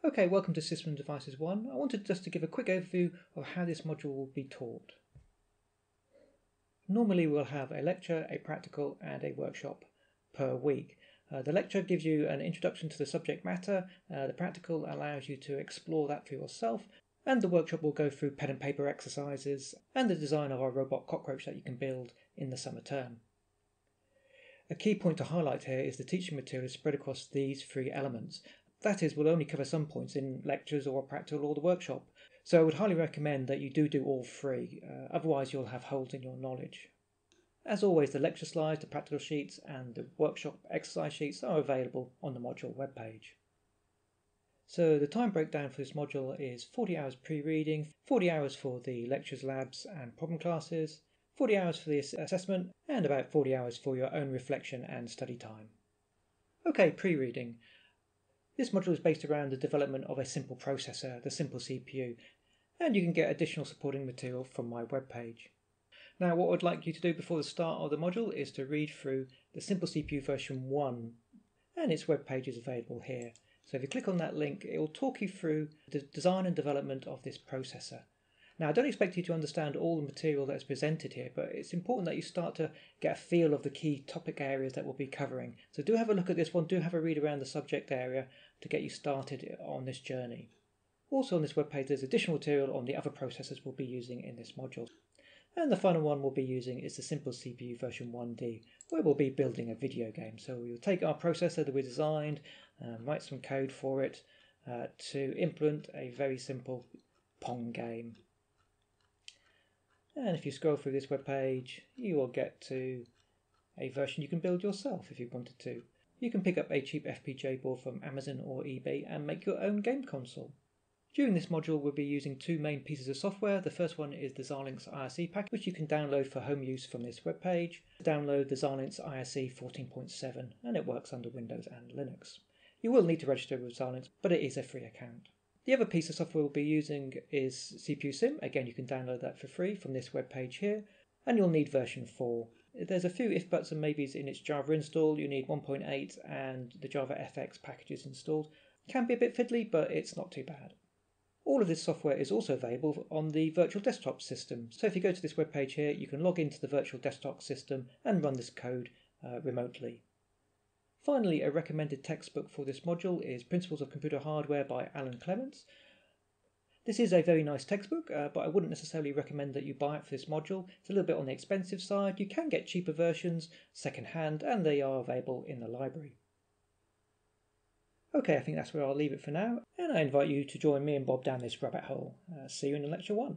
Okay, welcome to System Devices 1. I wanted just to give a quick overview of how this module will be taught. Normally we'll have a lecture, a practical and a workshop per week. The lecture gives you an introduction to the subject matter, the practical allows you to explore that for yourself, and the workshop will go through pen and paper exercises and the design of our robot cockroach that you can build in the summer term. A key point to highlight here is the teaching material is spread across these three elements. That is, we'll only cover some points in lectures or practical or the workshop, so I would highly recommend that you do all three, otherwise you'll have holes in your knowledge. As always, the lecture slides, the practical sheets and the workshop exercise sheets are available on the module webpage. So the time breakdown for this module is 40 hours pre-reading, 40 hours for the lectures, labs and problem classes, 40 hours for the assessment and about 40 hours for your own reflection and study time. Okay, pre-reading. This module is based around the development of a simple processor, the simple CPU, and you can get additional supporting material from my webpage. Now what I'd like you to do before the start of the module is to read through the Simple CPU version 1, and its webpage is available here. So if you click on that link, it will talk you through the design and development of this processor. Now I don't expect you to understand all the material that is presented here, but it's important that you start to get a feel of the key topic areas that we'll be covering. So do have a look at this one, do have a read around the subject area to get you started on this journey. Also on this webpage there's additional material on the other processors we'll be using in this module. And the final one we'll be using is the Simple CPU version 1D, where we'll be building a video game. So we'll take our processor that we designed, write some code for it to implement a very simple Pong game. And if you scroll through this webpage, you will get to a version you can build yourself if you wanted to. You can pick up a cheap FPGA board from Amazon or eBay and make your own game console. During this module we'll be using two main pieces of software. The first one is the Xilinx ISE pack, which you can download for home use from this webpage. Download the Xilinx ISE 14.7 and it works under Windows and Linux. You will need to register with Xilinx, but it is a free account. The other piece of software we'll be using is CPU Sim. Again, you can download that for free from this webpage here, and you'll need version 4. There's a few if, buts and maybes in its Java install. You need 1.8 and the Java FX packages installed. Can be a bit fiddly, but it's not too bad. All of this software is also available on the virtual desktop system. So if you go to this webpage here, you can log into the virtual desktop system and run this code remotely. Finally, a recommended textbook for this module is Principles of Computer Hardware by Alan Clements. This is a very nice textbook, but I wouldn't necessarily recommend that you buy it for this module. It's a little bit on the expensive side. You can get cheaper versions second-hand, and they are available in the library. Okay, I think that's where I'll leave it for now, and I invite you to join me and Bob down this rabbit hole. See you in lecture 1.